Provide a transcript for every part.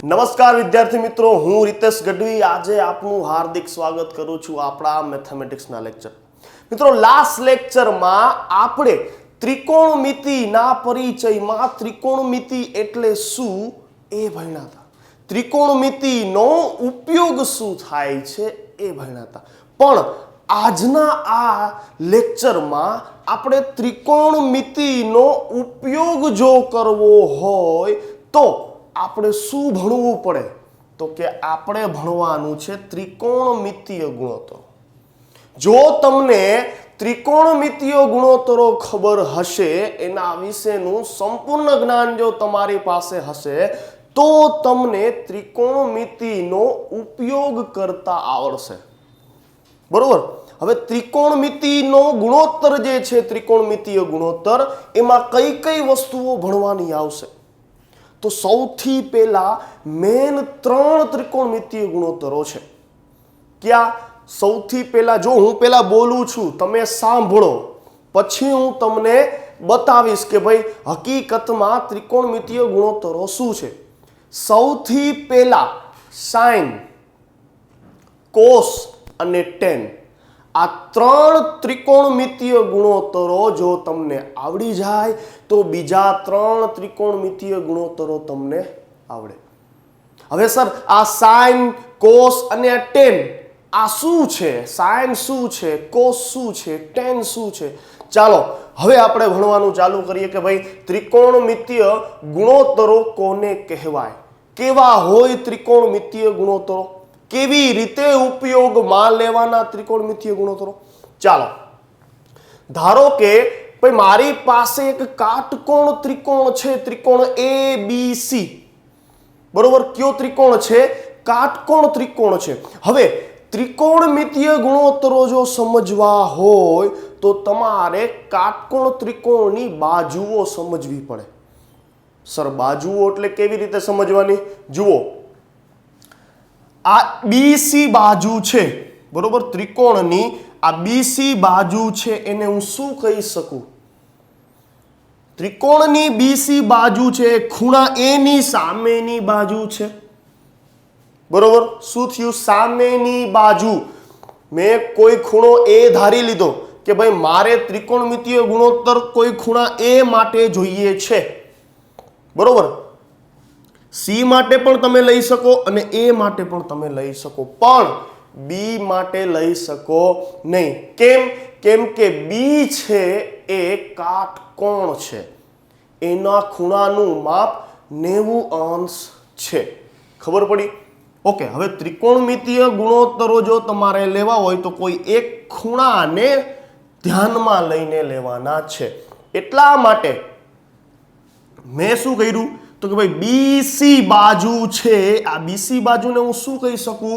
નમસ્કાર વિદ્યાર્થી મિત્રો, હું રીતેશ ગઢવી આજે આપનું હાર્દિક સ્વાગત કરું છું આપણા મેથેમેટિક્સના લેક્ચર. મિત્રો, લાસ્ટ લેક્ચરમાં આપણે ત્રિકોણમિતિના પરિચયમાં ત્રિકોણમિતિ એટલે શું એ ભણ્યા હતા. ત્રિકોણમિતિનો ઉપયોગ શું થાય છે એ ભણ્યા હતા. પણ આજના આ લેક્ચરમાં આપણે ત્રિકોણમિતિનો ઉપયોગ જો કરવો હોય તો આપણે શું ભણવું પડે? તો કે આપણે ભણવાનું છે ત્રિકોણમિતીય ગુણોત્તરો. જો તમને ત્રિકોણમિતીય ગુણોત્તરો ખબર હશે, એના વિશેનું સંપૂર્ણ જ્ઞાન જો તમારી પાસે હશે, તો તમને ત્રિકોણમિતિનો ઉપયોગ કરતા આવડશે. બરોબર? હવે ત્રિકોણમિતિનો ગુણોત્તર જે છે, ત્રિકોણમિતીય ગુણોત્તર, એમાં કઈ કઈ વસ્તુઓ ભણવાની આવશે? તો સૌથી પહેલા મેન 3 ત્રિકોણમિતીય ગુણોત્તરો છે. ક્યાં? સૌથી પહેલા જો હું પહેલા બોલું છું, તમે સાંભળો, પછી હું તમને બતાવીશ કે ભાઈ હકીકતમાં ત્રિકોણમિતીય ગુણોત્તરો શું છે. સૌથી પહેલા સાઇન, કોસ અને ટેન, આ 3 ત્રિકોણમિતીય ગુણોત્તરો જો તમને આવડી જાય તો બીજા 3 ત્રિકોણમિતીય ગુણોત્તરો તમને આવડે. હવે સર, આ સાઇન, કોસ અને આ ટેન આ શું છે? સાઇન શું છે? કોસ શું છે? ટેન શું છે? ચાલો હવે આપણે ભણવાનું ચાલુ કરીએ કે ભાઈ ત્રિકોણમિતીય ગુણોત્તરો કોને કહેવાય, કેવા હોય ત્રિકોણમિતીય ગુણોત્તરો, કેવી રીતે ઉપયોગમાં લેવાના ત્રિકોણમિતીય ગુણોત્તરો. ચાલો, ધારો કે ભાઈ મારી પાસે એક કાટકોણ ત્રિકોણ છે, ત્રિકોણ ABC. બરોબર? કયો ત્રિકોણ છે? કાટકોણ ત્રિકોણ છે. હવે ત્રિકોણમિતીય ગુણોત્તરો જો સમજવા હોય તો તમારે કાટકોણ ત્રિકોણની બાજુઓ સમજવી પડે. સર, બાજુઓ એટલે કેવી રીતે સમજવાની? જુઓ, આ BC બાજુ છે, બરોબર? ત્રિકોણની આ BC બાજુ છે, એને હું શું કહી શકું? ત્રિકોણની BC બાજુ છે, ખૂણા A ની સામેની બાજુ છે. બરોબર? શું થયું? સામેની બાજુ. મેં કોઈ ખૂણો A ધારી લીધો કે ભાઈ મારે ત્રિકોણમિતીય ગુણોત્તર કોઈ ખૂણા A માટે જોઈએ છે. બરોબર? C માટે પણ તમે લઈ શકો અને A માટે પણ તમે લઈ શકો, પણ B માટે લઈ શકો નહીં. કેમ? કેમ કે B છે એ કાટકોણ છે, એના ખૂણાનું માપ 90 અંશ છે. ખબર પડી? ઓકે. હવે ત્રિકોણમિતીય ગુણોત્તરો જો તમારે લેવા હોય તો કોઈ એક ખૂણાને ધ્યાનમાં લઈને લેવાના છે. એટલા માટે મેં શું કર્યું તો કે ભાઈ BC બાજુ છે, આ BC બાજુને હું શું કહી શકું?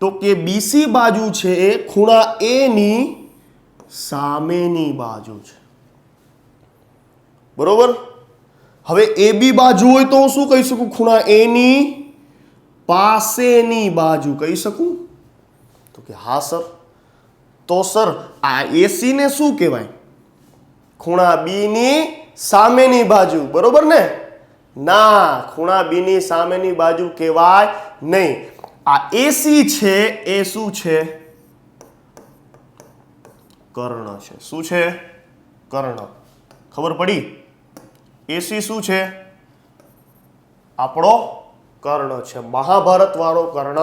તો કે BC બાજુ છે એ ખૂણા A ની સામેની બાજુ છે. બરોબર? હવે AB બાજુ હોય તો હું શું કહી શકું? ખૂણા A ની પાસેની બાજુ કહી શકું? તો કે હા સર. તો સર આ AC ને શું કહેવાય? ખૂણા B ની સામેની બાજુ. બરોબર ને? ના, ખૂણા B ની સામેની બાજુ કહેવાય નહીં. આ AC છે એ શું છે? કર્ણ છે. શું છે? કર્ણ. ખબર પડી? AC શું છે? આપણો કર્ણ છે, મહાભારત વાળો કર્ણ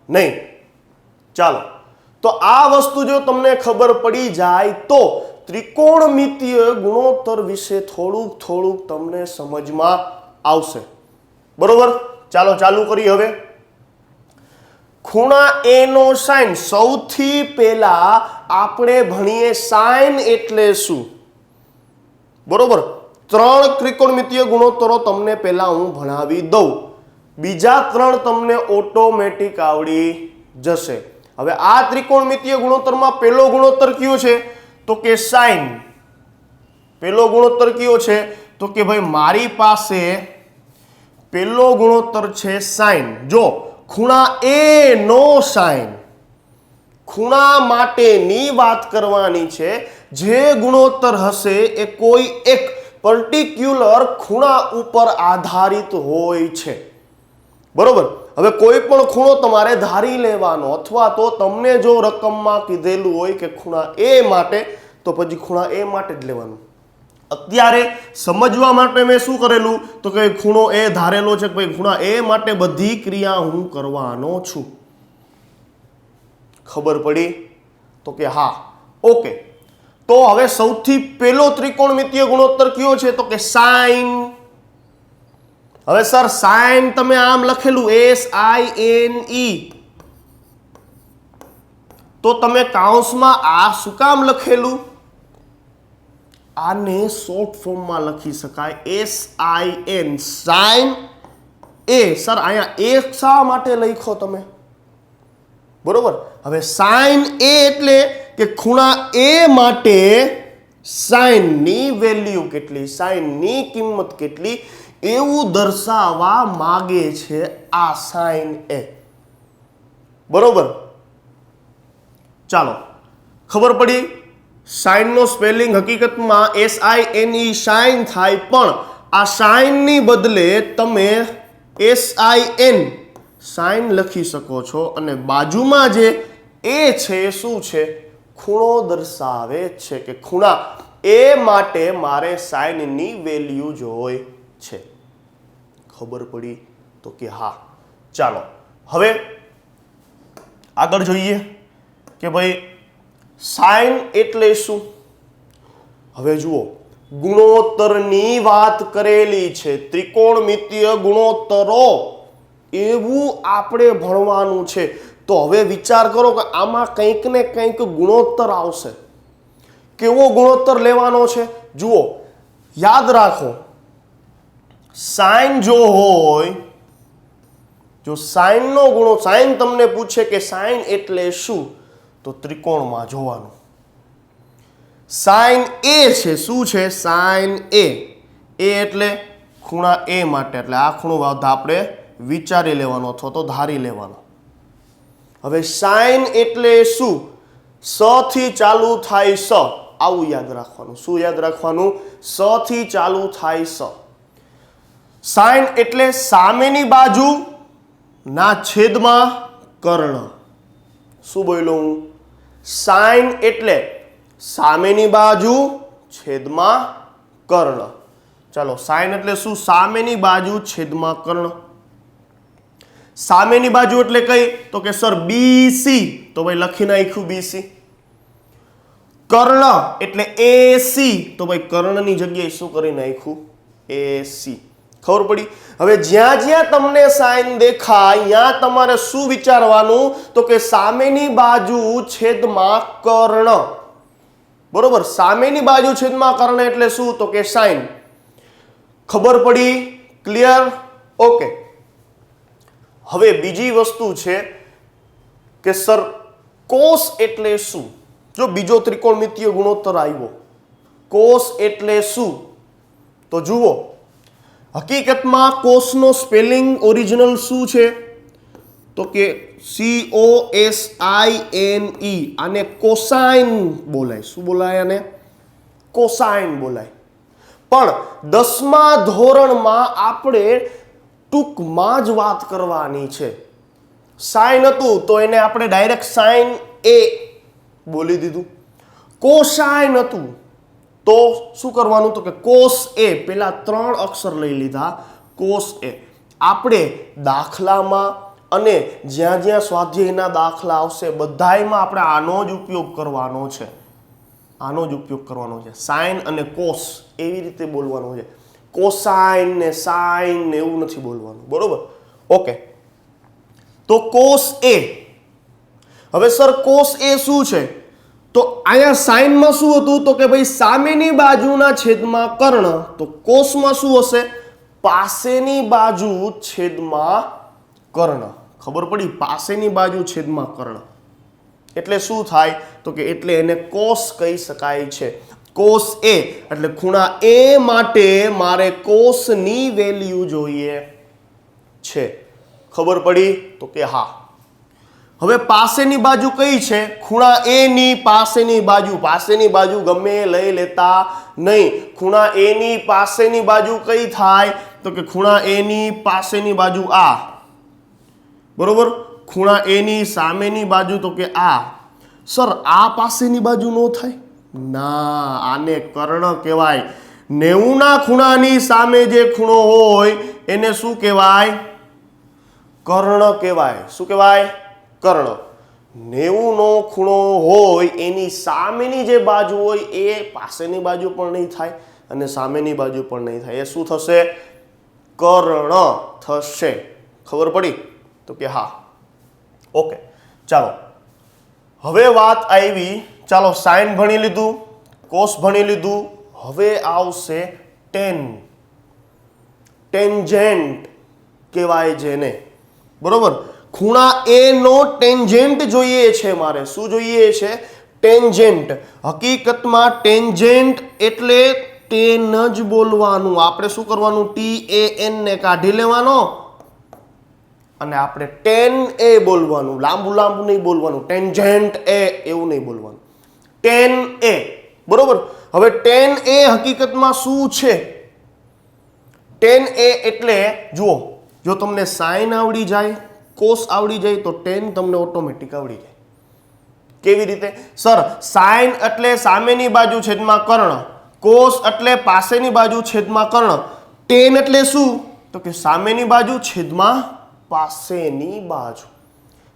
નહીં. ચાલો, તો આ વસ્તુ જો તમને ખબર પડી જાય તો ત્રિકોણમિતીય ગુણોત્તર વિશે થોડુંક તમને સમજમાં આવશે. બરોબર? ચાલો ચાલુ કરીએ. હવે ખૂણા A નો સાઇન. સૌથી પહેલા આપણે ભણીએ સાઇન એટલે શું. બરોબર? 3 ત્રિકોણમિતીય ગુણોત્તરો તમને પહેલા હું ભણાવી દઉં, બીજા 3 તમને ઓટોમેટિક આવડી જશે. હવે આ ત્રિકોણમિતીય ગુણોત્તરમાં પહેલો ગુણોત્તર કયો છે? તો કે સાઇન. પહેલો ગુણોત્તર કયો છે? તો કે ભાઈ મારી પાસે પહેલો ગુણોત્તર છે સાઇન. જો ખૂણા A નો સાઇન, ખૂણા માટેની વાત કરવાની છે. જે ગુણોત્તર હશે એ કોઈ એક પર્ટિક્યુલર ખૂણા ઉપર આધારિત હોય છે. બરોબર. હવે કોઈ પણ ખૂણો તમારે ધારી લેવાનો, અથવા તો તમને જો રકમમાં કીધેલું હોય કે ખૂણા એ માટે, તો પછી ખૂણા એ માટે જ લેવાનું. અત્યારે સમજવા માટે મેં શું કરેલું તો કે ખૂણો એ ધારેલો છે, ભાઈ ખૂણા એ માટે બધી ક્રિયા હું કરવાનો છું. ખબર પડી? તો કે હા. ઓકે. તો હવે સૌથી પહેલો ત્રિકોણમિતીય ગુણોત્તર કયો છે તો કે સાઇન. હવે સર સાઇન તમે આમ લખેલું SINE, તો તમે કૌંસમાં આ શું કામ લખેલું? આને શોર્ટ ફોર્મમાં લખી શકાય SIN, સાઇન એ. સર અહીંયા એ શા માટે લખ્યો તમે? બરોબર. હવે સાઇન એ એટલે કે ખૂણા એ માટે સાઇનની વેલ્યુ કેટલી, સાઇનની કિંમત કેટલી, એવું દર્શાવવા માગે છે આ સાઇન એ. બરોબર. ચાલો, ખબર પડી? સાઇનનો સ્પેલિંગ હકીકતમાં SINE સાઇન થાય, પણ આ સાઇનની બદલે તમે SIN સાઇન લખી શકો છો, અને બાજુમાં જે એ છે એ શું છે? ખૂણો દર્શાવે છે કે ખૂણા એ માટે મારે સાઇનની વેલ્યુ જોઈએ છે. ખબર પડી? તો કે હા. ચાલો હવે આગળ જોઈએ કે ભાઈ સાઇન એટલે શું. હવે જુઓ, ગુણોત્તરની વાત કરેલી છે, ત્રિકોણમિતીય ગુણોત્તરો, એવું આપણે ભણવાનું છે. તો હવે વિચાર કરો કે આમાં કંઈક ને કંઈક ગુણોત્તર આવશે. કેવો ગુણોત્તર લેવાનો છે? જુઓ, યાદ રાખો, સાઇન જો હોય, જો સાઇનનો ગુણો, સાઇન તમને પૂછે કે સાઇન એટલે શું, તો ત્રિકોણમાં જોવાનું. સાઇન એ છે, શું છે? સાઇન એ. એ એટલે ખૂણા એ માટે, એટલે આ ખૂણો આપણે વિચારી લેવાનો અથવા તો ધારી લેવાનો. હવે સાઇન એટલે શું? સ થી ચાલુ થાય સ, આવું યાદ રાખવાનું. શું યાદ રાખવાનું? સ થી ચાલુ થાય સ. સાઇન એટલે સામેની બાજુ ના છેદમાં કર્ણ. શું બોલ્યો હું? સાઇન એટલે સામેની બાજુ છેદમાં કર્ણ. ચાલો, સાઇન એટલે શું? સામેની બાજુ છેદમાં કર્ણ. સામેની બાજુ એટલે કઈ? તો કે સર BC, તો ભાઈ લખી નાખ્યું BC. કર્ણ એટલે AC, તો ભાઈ કર્ણની જગ્યાએ શું કરી નાખ્યું? AC. ખબર પડી? હવે જ્યાં જ્યાં તમને સાઇન દેખાય ત્યાં તમારે શું વિચારવાનું? તો કે સામેની બાજુ છેદમાં કર્ણ. બરોબર. સામેની બાજુ છેદમાં કર્ણ એટલે શું? તો કે સાઇન. ખબર પડી? ક્લિયર? ઓકે. હવે બીજી વસ્તુ છે કે સર કોસ એટલે શું? જો બીજો ત્રિકોણમિતીય ગુણોત્તર આવ્યો, કોસ એટલે શું? તો જુઓ, હકીકતમાં કોસનો સ્પેલિંગ ઓરિજિનલ શું છે? તો કે COSINE. આને કોસાઇન બોલાય. શું બોલાય આને? કોસાઇન બોલાય. પણ 10મા ધોરણમાં આપણે ટૂંકમાં જ વાત કરવાની છે. સાઇન હતું તો એને આપણે ડાયરેક્ટ સાઇન એ બોલી દીધું. કોસાઇન હતું તો શું કરવાનું? તો કે કોસ એ. પેલા 3 અક્ષર લઈ લીધા, કોસ એ. આપણે દાખલામાં અને જ્યાં જ્યાં સ્વાધ્યાયના દાખલા આવશે બધાયમાં આપણે આનો જ ઉપયોગ કરવાનો છે. આનો જ ઉપયોગ કરવાનો છે. સાઇન અને કોસ એવી રીતે બોલવાનું છે. કોસાઇન ને સાઇન ને એવું નથી બોલવાનું. બરોબર? ઓકે. તો કોસ એ. હવે સર કોસ એ શું છે? તો અહીંયા સાઇનમાં શું હતું? તો કે ભાઈ સામેની બાજુના છેદમાં કર્ણ. તો કોસમાં શું હશે? પાસેની બાજુ છેદમાં કર્ણ. ખબર પડી? પાસેની બાજુ છેદમાં કર્ણ એટલે શું થાય? તો કે એટલે એને કોસ કહી શકાય છે. કોસ એ એટલે ખૂણા એ માટે મારે કોસની વેલ્યુ જોઈએ છે. ખબર પડી? તો કે હા. હવે પાસેની બાજુ કઈ છે? ખૂણા એ ની પાસેની બાજુ. પાસેની બાજુ ગમે લઈ લેતા નહીં. ખૂણા એ ની પાસેની બાજુ કઈ થાય? તો કે ખૂણા એ ની પાસેની બાજુ આ. બરોબર. ખૂણા એ ની સામેની બાજુ તો કે આ. સર આ પાસેની બાજુ નો થાય? ના, આને કર્ણ કહેવાય. 90 ના ખૂણાની સામે જે ખૂણો હોય એને શું કહેવાય? કર્ણ કહેવાય. શું કહેવાય? કર્ણ. 90 નો ખૂણો હોય એની સામેની જે બાજુ હોય એ પાસેની બાજુ પણ નહીં થાય અને સામેની બાજુ પણ નહીં થાય. એ શું થશે? કર્ણ થશે. ખબર પડી? તો કે હા. ઓકે, ચાલો હવે વાત આવી. ચાલો સાઇન ભણી લીધું, કોસ ભણી લીધું. હવે આવશે ટેન. ટેન્જેન્ટ કહેવાય જેને. બરોબર. ખૂણા એ નો ટેન્જેન્ટ જોઈએ છે મારે. શું જોઈએ છે? ટેન્જેન્ટ. હકીકતમાં ટેન્જેન્ટ એટલે ટેન જ બોલવાનું. આપણે શું કરવાનું? TAN ને કાઢી લેવાનો અને આપણે ટેન એ બોલવાનું. લાંબુ લાંબુ નહીં બોલવાનું. ટેન્જેન્ટ એ એવું નહીં બોલવાનું. ટેન એ. બરોબર. હવે ટેન એ હકીકતમાં શું છે? ટેન એ એટલે જુઓ, જો તમને સાઇન આવડી જાય, કોસ આવડી જાય તો ટેન તમને ઓટોમેટિક આવડી જાય. કેવી રીતે? સર સાઇન એટલે સામેની બાજુ છેદમાં કર્ણ, કોસ એટલે પાસેની બાજુ છેદમાં કર્ણ, ટેન એટલે શું? તો કે સામેની બાજુ છેદમાં પાસેની બાજુ.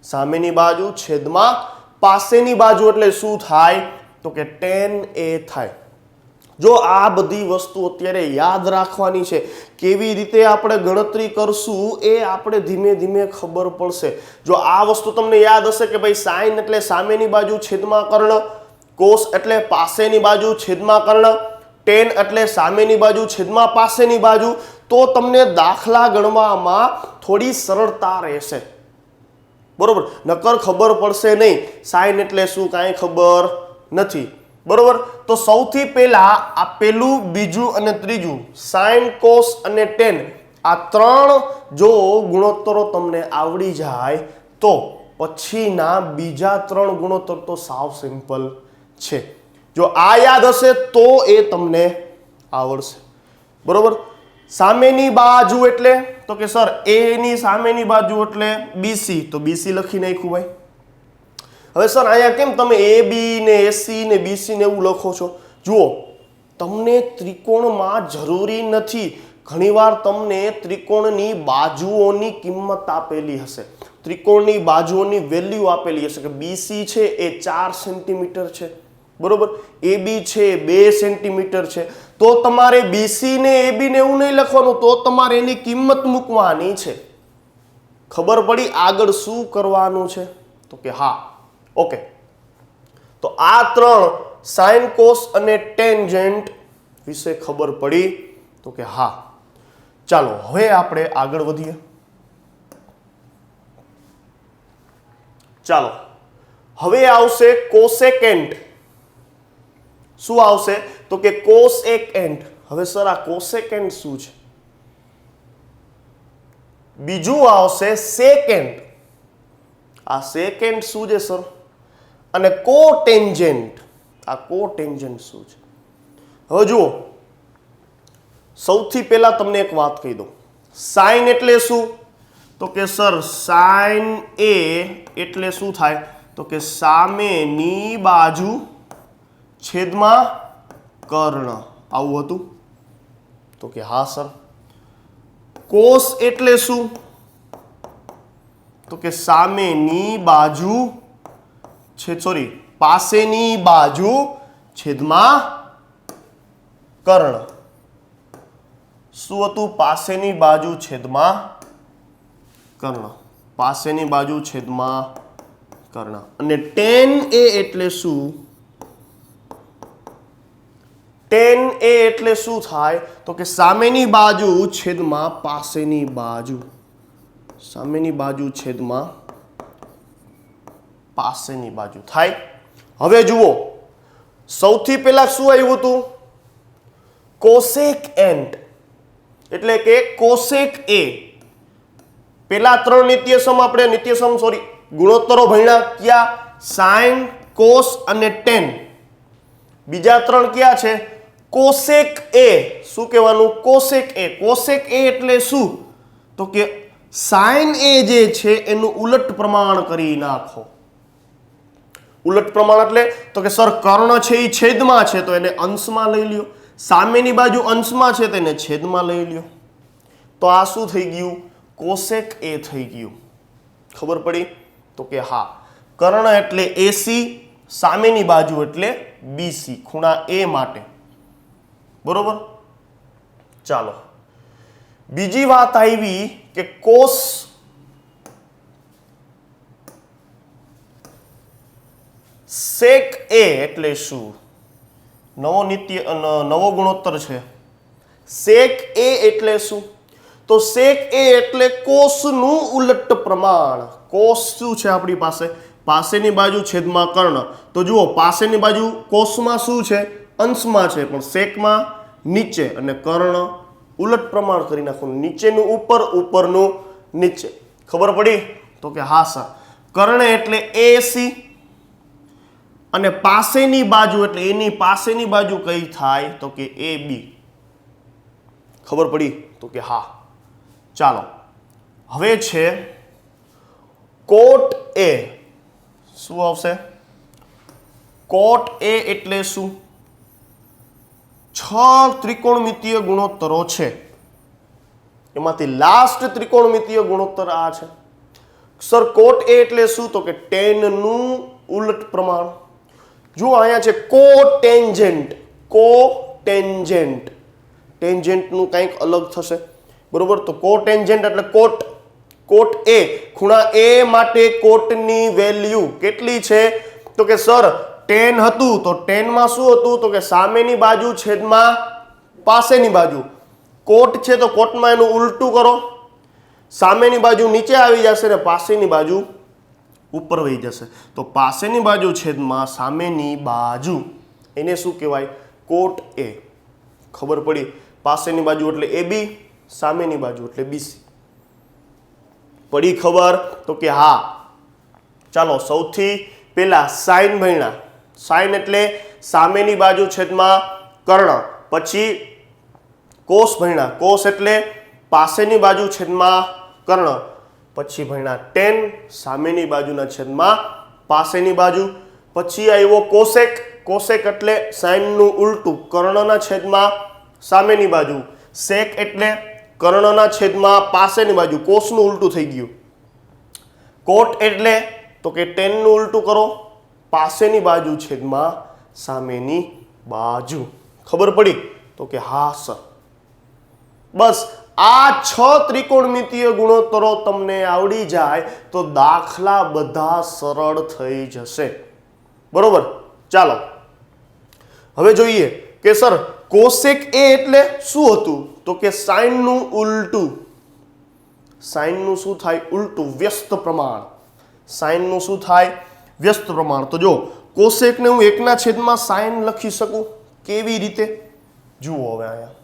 સામેની બાજુ છેદમાં પાસેની બાજુ એટલે શું થાય? તો કે ટેન એ થાય. જો આ બધી વસ્તુ અત્યારે યાદ રાખવાની છે. કેવી રીતે આપણે ગણતરી કરશું એ આપણે ધીમે ધીમે ખબર પડશે. જો આ વસ્તુ તમને યાદ હશે કે ભાઈ સાઇન એટલે સામેની બાજુ છેદમાં કર્ણ, કોસ એટલે પાસેની બાજુ છેદમાં કર્ણ, ટેન એટલે સામેની બાજુ છેદમાં પાસેની બાજુ, તો તમને દાખલા ગણવામાં થોડી સરળતા રહેશે. બરોબર. નકર ખબર પડશે નહીં. સાઇન એટલે શું કાંઈ ખબર નથી. બરોબર. તો સૌથી પહેલા આ પહેલું, બીજું અને ત્રીજું સાઇન, કોસ અને ટેન, આ ત્રણ જો ગુણોત્તરો તમને આવડી જાય તો પછીના બીજા ત્રણ ગુણોત્તર તો સાવ સિમ્પલ છે. જો આ યાદ હશે તો એ તમને આવડશે. બરોબર. સામેની બાજુ એટલે તો કે સર એ ની સામેની બાજુ એટલે BC, તો BC લખી નાખ્યું ભાઈ. હવે સર અહીંયા કેમ તમે AB ને AC ને BC ને એવું લખો છો? જુઓ, તમને ત્રિકોણમાં જરૂરી નથી. ઘણીવાર તમને ત્રિકોણની બાજુઓની કિંમત આપેલી હશે, ત્રિકોણની બાજુઓની વેલ્યુ આપેલી હશે કે BC છે એ 4 સેન્ટીમીટર છે, બરોબર, AB છે 2 સેન્ટીમીટર છે. તો તમારે BC ને AB ને એવું નહીં લખવાનું, તો તમારે એની કિંમત મૂકવાની છે. ખબર પડી આગળ શું કરવાનું છે? તો કે હા. ઓકે, તો આ ત્રણ સાઇન, કોસ અને ટેન્જેન્ટ વિશે ખબર પડી? તો કે હા. ચાલો હવે આપણે આગળ વધીએ. ચાલો હવે આવશે કોસેકેન્ટ. શું આવશે? તો કે કોસેકેન્ટ. હવે સર આ કોસેકેન્ટ શું છે? બીજું આવશે સેકેન્ટ. આ સેકેન્ટ શું છે સર? અને કોટેન્જેન્ટ. આ કોટેન્જેન્ટ શું છે? હવે જુઓ, સૌથી પહેલા તમને એક વાત કહી દઉં. સાઇન એટલે શું? તો કે સર સાઇન એ એટલે શું થાય? તો કે સામેની બાજુ છેદમાં કર્ણ. આવું હતું? તો કે હા સર. કોસ એટલે શું? તો કે સામેની બાજુ પાસેની બાજુ છેદમાં કર્ણ. શું હતું? પાસેની બાજુ છેદમાં કર્ણ. પાસેની બાજુ છેદમાં કર્ણ. અને ટેન એ એટલે શું? ટેન એ એટલે શું થાય? તો કે સામેની બાજુ છેદમાં પાસેની બાજુ. સામેની બાજુ છેદમાં પાસેની બાજુ થાય. હવે જુઓ, સૌથી પહેલા શું આવ્યું હતું? કોસેકેન્ટ એટલે કે કોસેક એ. પેલા ત્રણ ગુણોત્તરો ભણ્યા ક્યાં? સાઇન, કોસ અને ટેન. બીજા ત્રણ ક્યાં છે? કોસેક એ. શું કહેવાનું? કોસેક એ. કોસેક એ એટલે શું? તો કે સાઇન એ જે છે એનું ઉલટ પ્રમાણ કરી નાખો. ઉલટ પ્રમાણ એટલે તો કે સર કર્ણ છે એ છેદમાં છે તો એને અંશમાં લઈ લ્યો, સામેની બાજુ અંશમાં છે તો એને છેદમાં લઈ લ્યો. તો આ શું થઈ ગયું? કોસેક એ થઈ ગયું. ખબર પડી? તો કે હા, કર્ણ એટલે એસી, સામેની બાજુ એટલે બીસી, ખૂણા એ માટે. બરોબર. ચાલો, બીજી વાત આવી કે કોસ સેક એ એટલે શું? નવો ગુણોત્તર છે. સેક એ એટલે શું? તો સેક એ એટલે કોસનું ઉલટ પ્રમાણ. કોસ શું છે આપણી પાસે? પાસેની બાજુ છેદમાં કર્ણ. તો જુઓ, પાસેની બાજુ કોસમાં શું છે? અંશમાં છે, પણ સેકમાં નીચે, અને કર્ણ ઉલટ પ્રમાણ કરી નાખો. નીચેનું ઉપર, ઉપરનું નીચે. ખબર પડી? તો કે હા સર, કર્ણ એટલે એસી અને પાસેની બાજુ એટલે એની પાસેની બાજુ કઈ થાય? તો કે એ બી. ખબર પડી? તો કે હા. ચાલો, હવે છે કોટ એ. શું આવશે? કોટ એ એટલે શું? 6 ત્રિકોણમિતીય ગુણોત્તરો છે, એમાંથી લાસ્ટ ત્રિકોણમિતીય ગુણોત્તર આ છે. સર કોટ એ એટલે શું? તો કે tan નું ઉલટ પ્રમાણ. જો અહીંયા છે કોટેન્જન્ટ. કોટેન્જન્ટ, ટેન્જન્ટ નું કંઈક અલગ થશે. બરોબર. તો કોટેન્જન્ટ એટલે કોટ. કોટ એ, ખૂણા એ માટે કોટની વેલ્યુ કેટલી છે? તો કે સર tan હતું તો tan માં શું હતું? તો કે સામેની બાજુ છેદમાં પાસેની બાજુ. કોટ છે તો કોટમાં એનું ઉલટું કરો, સામેની બાજુ નીચે આવી જશે ને પાસેની બાજુ ઉપર વહી જશે. તો પાસેની બાજુ છેદમાં સામેની બાજુ, એને શું કહેવાય? કોટ એ. ખબર પડી? પાસેની બાજુ એટલે એ બી, સામેની બાજુ એટલે બીસી. પડી ખબર? તો કે હા. ચાલો, સૌથી પહેલા સાઇન ભણ્યા. સાઇન એટલે સામેની બાજુ છેદમાં કર્ણ. પછી કોસ ભણ્યા. કોસ એટલે પાસેની બાજુ છેદમાં કર્ણ. પછી ભણ્યા tan, સામેની બાજુના છેદમાં પાસેની બાજુ. પછી આવ્યો કોસેક. કોસેક એટલે સાઇનનું ઉલટું, કર્ણના છેદમાં સામેની બાજુ. સેક એટલે કર્ણના છેદમાં પાસેની બાજુ, કોસનું ઉલટું થઈ ગયું. કોટ એટલે તો કે tan નું ઉલટું કરો, પાસેની બાજુ છેદમાં સામેની બાજુ. ખબર પડી? તો કે હા સર. બસ આ 6 ત્રિકોણમિતીય ગુણોત્તરો તમને આવડી જાય તો દાખલા બધા સરળ થઈ જશે. બરોબર. ચાલો, હવે જોઈએ કે સર કોસેક એ એટલે શું હતું? તો કે સાઇનનું ઉલટું. સાઇનનું શું થાય? ઉલટું, વ્યસ્ત પ્રમાણ. સાઇનનું શું થાય? વ્યસ્ત પ્રમાણ. તો જો કોસેકને હું 1/, સાઇન લખી શકું. કેવી રીતે? જુઓ હવે અહીંયા.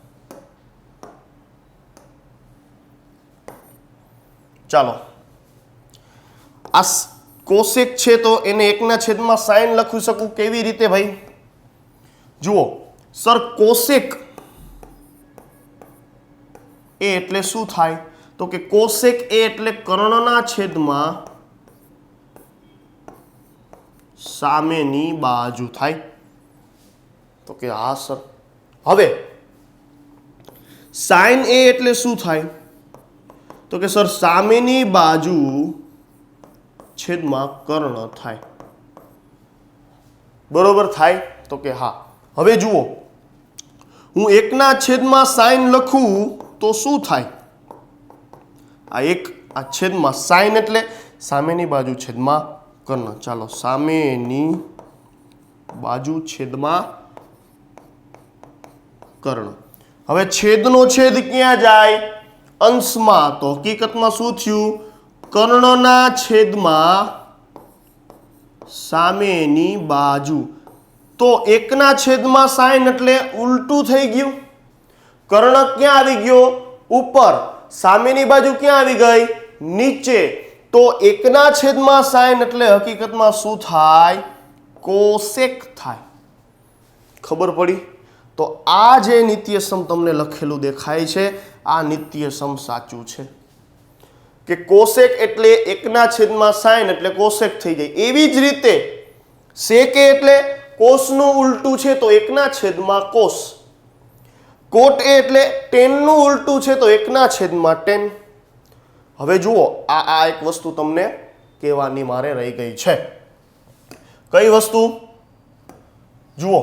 ચાલો, આ કોસેક છે તો એને 1/, સાઇન લખી શકું. કેવી રીતે ભાઈ? જુઓ સર, કોસેક એ એટલે શું થાય? તો કે કોસેક એ એટલે કર્ણના છેદમાં સામેની બાજુ થાય. તો કે હા સર. હવે સાઇન એ એટલે શું થાય? તો કે સર સામેની બાજુ છેદમાં કર્ણ થાય. બરોબર થાય? તો કે હા. હવે જુઓ, હું 1/, સાઇન લખું તો શું થાય? આ છેદમાં સાઇન એટલે સામેની બાજુ છેદમાં કર્ણ. ચાલો, સામેની બાજુ છેદમાં કર્ણ. હવે છેદનો છેદ ક્યાં જાય? અંશમાં. તો હકીકતમાં શું થયું? કર્ણના છેદમાં સામેની બાજુ. તો 1/, સાઇન એટલે ઉલટું થઈ ગયું. કર્ણ ક્યાં આવી ગયો? ઉપર. સામેની બાજુ ક્યાં આવી ગઈ? નીચે. તો 1/, સાઇન એટલે હકીકતમાં શું થાય? કોસેક થાય. ખબર પડી? તો આ જે નિત્યસમ તમને લખેલું દેખાય છે, આ નિત્યસમ સાચું છે. કે કોસેક એટલે 1/sin એટલે કોસેક થઈ જાય. એવી જ રીતે સેકે એટલે કોસનું ઉલટું છે તો 1/cos. કોટ એ એટલે ટેનનું ઉલટું છે તો 1/tan. હવે જુઓ આ એક વસ્તુ તમને કહેવાની મારે રહી ગઈ છે. કઈ વસ્તુ? જુઓ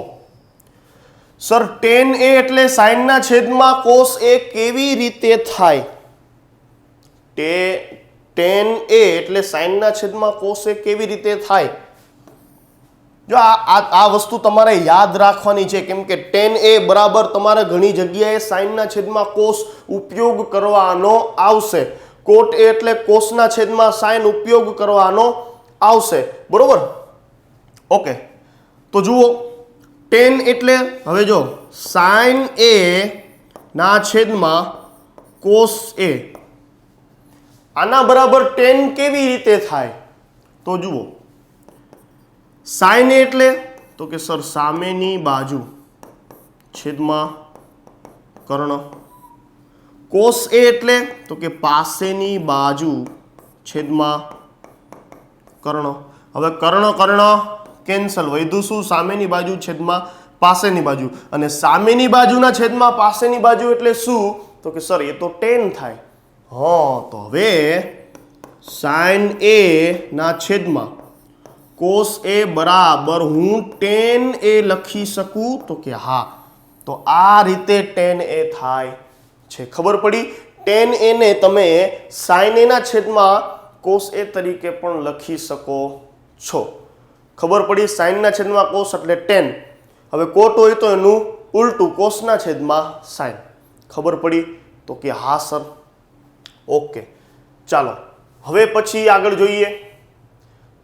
સર tan a એટલે sin/cos a કેવી રીતે થાય? tan a એટલે sin/cos a કેવી રીતે થાય? જો આ વસ્તુ તમારે યાદ રાખવાની છે, કેમ કે tan a બરાબર તમારે ઘણી જગ્યાએ sin/cos ઉપયોગ કરવાનો આવશે. કોટ a એટલે cos/sin ઉપયોગ કરવાનો આવશે. બરોબર? ઓકે, તો જુઓ tan એટલે હવે જો sin a/ cos a આના બરાબર tan કેવી રીતે થાય? તો જુઓ sin a એટલે તો કે સર સામેની બાજુ છેદમાં કર્ણ. cos a એટલે તો કે પાસેની બાજુ છેદમાં કર્ણ. હવે કર્ણ કેન્સલ, વધ્યું શું? સામેની બાજુ છેદમાં પાસેની બાજુ. અને સામેની બાજુના છેદમાં પાસેની બાજુ એટલે શું? તો કે સર એ તો tan થાય. તો હવે sin a ના છેદમાં cos a બરાબર હું tan a લખી શકું? તો કે હા. તો આ રીતે tan a થાય છે. ખબર પડી? tan a ને તમે sin a ના છેદમાં cos a તરીકે પણ લખી શકો છો. ખબર પડી? sin ના છેદમાં cos એટલે tan. હવે કોટ હોય તો એનું ઉલટું cos ના છેદમાં sin. ખબર પડી? તો કે હા સર. ઓકે, ચાલો હવે પછી આગળ જોઈએ.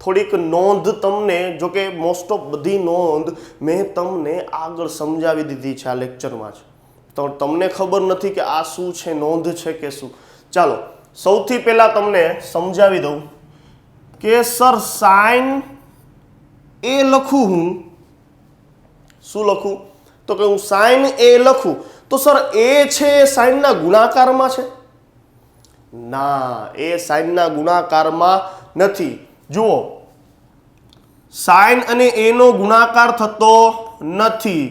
થોડીક નોંધ તમને, જો કે મોસ્ટ ઓફ બધી નોંધ મેં તમને આગળ સમજાવી દીધી છે આ લેક્ચરમાં જ, તો તમને ખબર નથી કે આ શું છે, નોંધ છે કે શું. ચાલો સૌથી પહેલા તમને સમજાવી દઉં કે સર sin a લખું હું. શું લખું? તો કે હું sin a લખું તો સર a છે sin ના ગુણાકારમાં છે? ના, એ sin ના ગુણાકારમાં નથી. જુઓ sin અને a નો ગુણાકાર થતો નથી.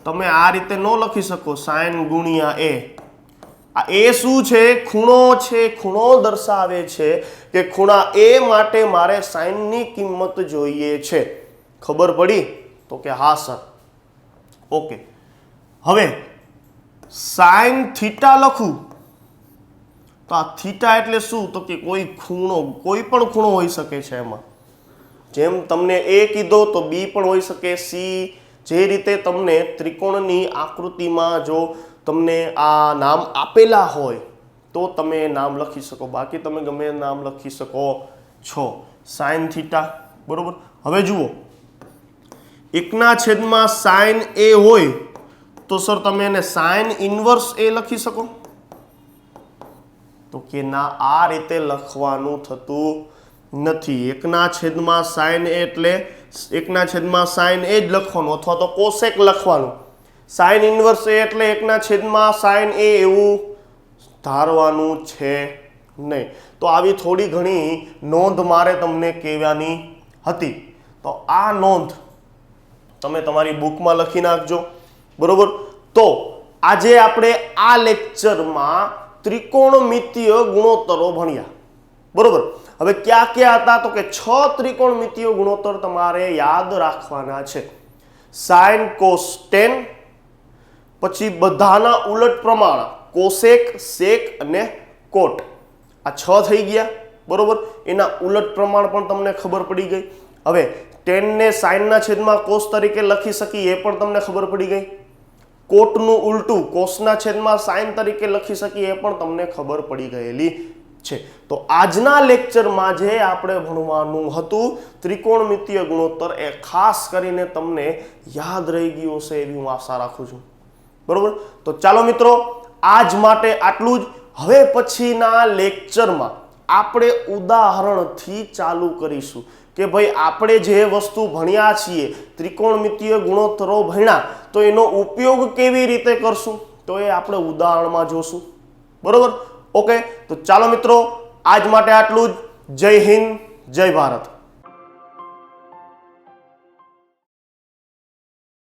તમે આ રીતે ન લખી શકો sin ગુણ્યા a. આ a શું છે? ખૂણો છે. ખૂણો દર્શાવે છે કે ખૂણા a માટે મારે sin ની કિંમત જોઈએ છે. ખબર પડી? તો કે હા સર. ઓકે, હવે sin થીટા લખું તો આ થીટા એટલે શું? તો કે કોઈ ખૂણો, કોઈ પણ ખૂણો હોઈ શકે છે. એમાં જેમ તમને a કીધો તો b પણ હોઈ શકે, c. જે રીતે તમને ત્રિકોણની આકૃતિમાં જો તમને આ નામ આપેલા હોય તો તમે નામ લખી શકો, બાકી તમે ગમે નામ લખી શકો છો. sin theta. બરોબર? હવે જુઓ 1/sin a હોય તો સર તમે એને sin ઇન્વર્સ a લખી શકો? તો કે ના, આ રીતે લખવાનું થતું નથી. 1/sin a એટલે 1/sin a જ લખવાનું, અથવા તો કોસેક લખવાનું. sin ઇન્વર્સ a એટલે 1/sin a એવું ધારવાનું છે નહીં. તો આવી થોડી ઘણી નોંધ મારે તમને કહેવાની હતી. તો આ નોંધ તમે તમારી બુકમાં લખી નાખજો. બરોબર? તો આજે આપણે આ લેક્ચરમાં ત્રિકોણમિતીય ગુણોત્તરો ભણ્યા. બરોબર? હવે ક્યાં ક્યાં હતા? તો કે 6 ત્રિકોણમિતીય ગુણોત્તર તમારે યાદ રાખવાના છે. sin cos tan, પછી બધાના ઉલટ પ્રમાણ કોસેક, સેક અને કોટ. આ 6 થઈ ગયા. બરોબર? એના ઉલટ પ્રમાણ પણ તમને ખબર પડી ગઈ. હવે tan ને sin ના છેદમાં cos તરીકે લખી શકીએ એ પણ તમને ખબર પડી ગઈ. કોટનું ઉલટું cos ના છેદમાં sin તરીકે લખી શકીએ એ પણ તમને ખબર પડી ગયેલી છે. તો આજના લેક્ચરમાં જે આપણે ભણવાનું હતું ત્રિકોણમિતીય ગુણોત્તર, એ ખાસ કરીને તમને યાદ રહી ગયું હશે એવી હું આશા રાખું છું. બરોબર? તો ચાલો મિત્રો, આજ માટે આટલું જ. હવે પછીના લેક્ચરમાં આપણે ઉદાહરણથી ચાલુ કરીશું કે ભાઈ આપણે જે વસ્તુ ભણ્યા છીએ, ત્રિકોણમિતીય ગુણોત્તરો ભણ્યા, તો એનો ઉપયોગ કેવી રીતે કરશું તો એ આપણે ઉદાહરણમાં જોશું. બરોબર? ઓકે, તો ચાલો મિત્રો, આજ માટે આટલું જ. જય હિન્દ, જય ભારત.